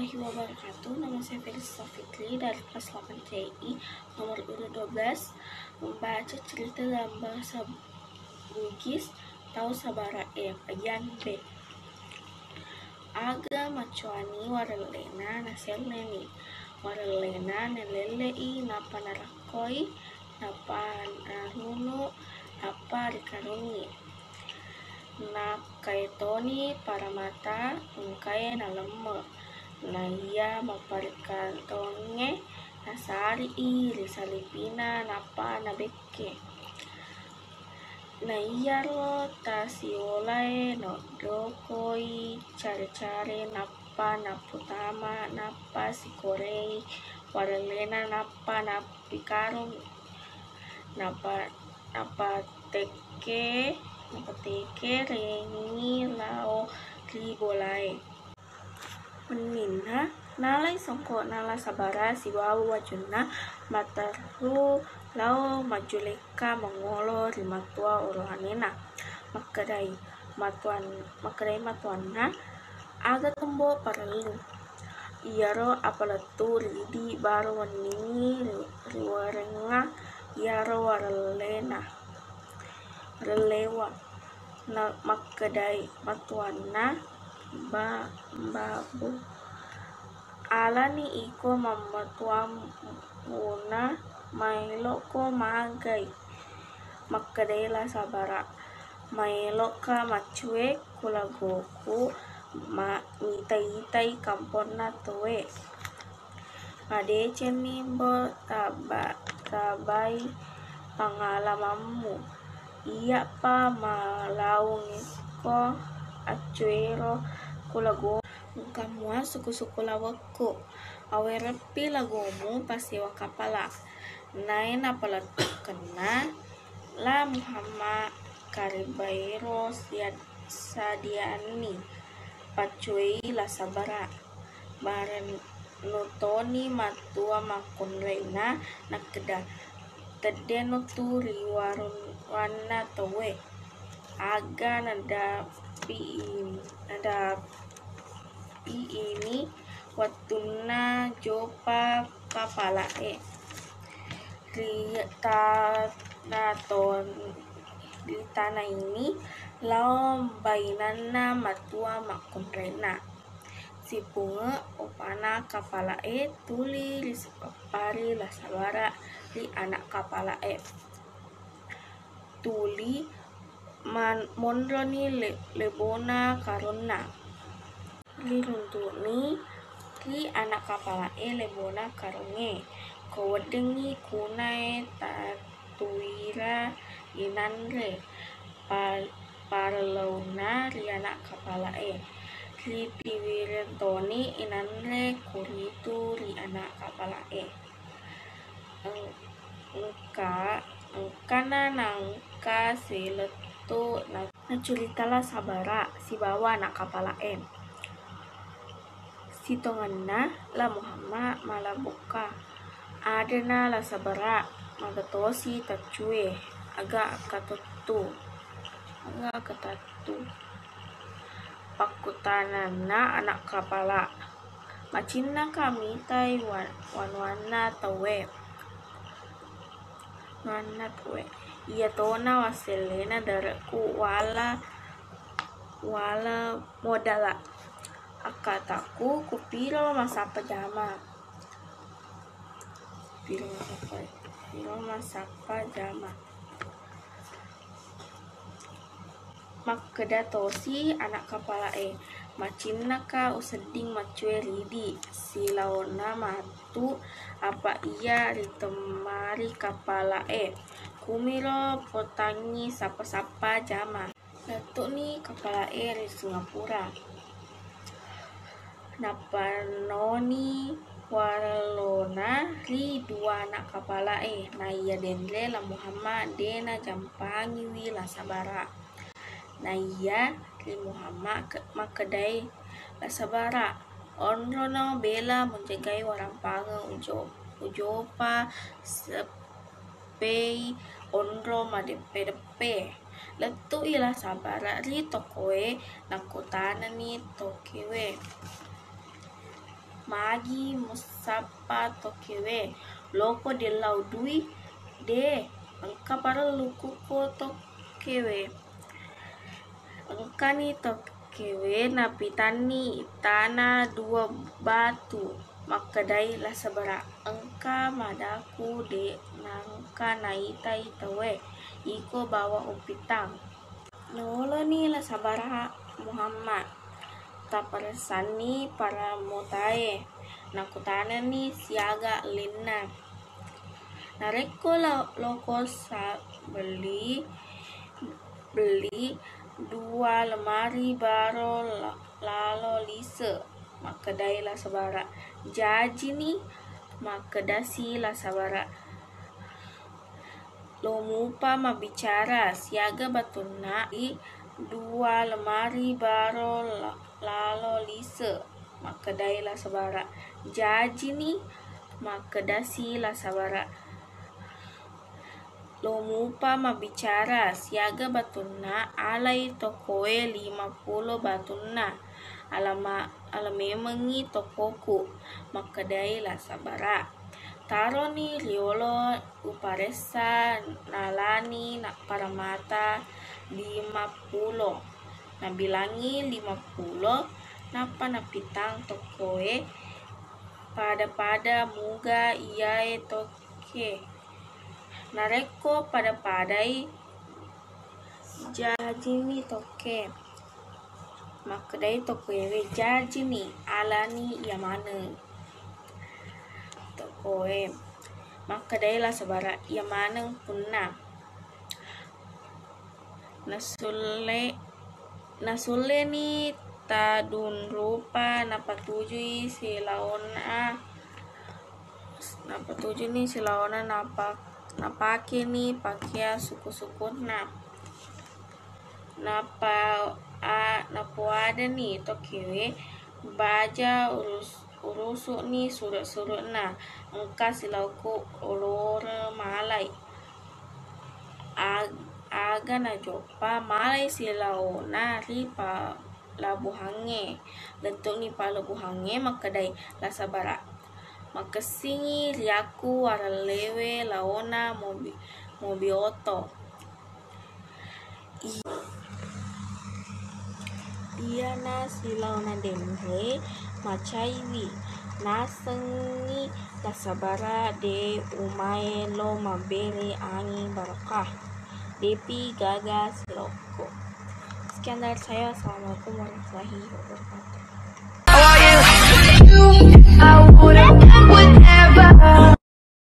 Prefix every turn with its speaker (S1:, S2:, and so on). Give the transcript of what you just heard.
S1: warahmatullahi wabarakatuh. Nama saya Felisa Fitri dari kelas 8 TI nomor urut 12, membaca cerita dalam bahasa Bugis atau Sabara bagian B. Aga macuani waralena naselneni waralena nelelei napa narakoi napa narunu napa rikaruni na kaitoni para mata ungkaya na lemme na iya maparikantonge nasari i risalipina napa na bekke na iya lo tasiolae no dokoi care-care napa na putama napa sikorei waralena napa na pikarong napa teke rengi lao ribolai meninha nalai songko nala sabara siwawu wajuna mataru lao majuleka mangolo rimatua urohanena makadai matuanna aga tumbo paralu iaro apalatu ridi baru waningi riwarenga iaro waralena relewa na makadai matuanna babu alani iko mamatuamuna mailoko magai makadai la sabara mailoka macue kulagoku mitai kamponna toe ade cenimbo tabai pengalamanmu iya pa malaung ko acuero kulago kamua suku-suku lawakku awerepi lagomu pasti wakapala nain apala kena la Muhammad karibairo sadiani pacui la sabara baren nutoni matua makun reina nakeda tedeno turi warun wana towe aga nada ini watuna jopa kapalae di tanah ini lao bainana matua makun rena si bunga opana kapalae tuli risipapari la sabara di anak kapalae tuli monroni lebona karona liruntuni li anak kapalae lebona karonge kawadengi kunae tatuira inanre parlauna li anak kapalae li piwirentoni inanre kuritu li anak kapalae engkana nangka siletu nacuritala sabara si bawa anak kapalae si tonganna la Muhammad malabuka adena la sabara magatosi tacue aga katatu pakutanana anak kapala macinna kami tai wanwana tawe iya tona waselena daraku wala modala akataku kupiro masapa jama makkedatosi anak kapalae macinna ka useding macue ridi silaona matu apa iya ritemari kapalae kumiro potangi sapa-sapa jama datuk ni kapalae ri Singapura napanoni waralona ri dua anak kapalae na iya denle la Muhammad dena jampangi wi la sabara na iya li Muhammad makadai la sabara onrono bela menjagai warang panga ujopa sepei onro madepe letu ila sabara ri tokoe nakutana ni tokewe magi musapa tokewe loko de lau dui de angka para lukuko tokewe angka ni tokewe napitani tana dua batu makadai la sabara angka madaku de nangka naitai tawe iko bawa upitang nolo ni la sabara Muhammad taparasani para motae nakutana ni siaga lina nareko loko sa beli 2 lemari baro lalo lise makadai la sabara jaji ni makadasi la sabara lomupa mabicara siaga batuna 2 lemari baro lalo lise makadai la sabara jaji ni makadasi la sabara lomupa mabicara siaga batuna alai tokoe 50 batuna alamemengi tokoku makadai la sabara taro ni riolo uparesa nalani paramata 50 nabilangi 50 napa napitang tokoe pada muga iyae toke nareko padai jaji ni toke makadai tokoe jaji ni alani yamane tokoe makadai la sabara yamane punna nasulle ni tadun rupa napatuju silaona napake ni pakia suku-sukuna napoada ni tokewe baja urusuk ni surut-surut na engka silauku olore malai aga na jopa malai silaona ri pa labuhange lentuk ni pa labuhange makadai la sabara makasingi riaku waralewe laona mobi oto iya na silaona demre macaiwi nasengi la sabara de umae lo mabere angin barakah depi gagas loko. Sekian dari saya. Assalamualaikum warahmatullahi wabarakatuh.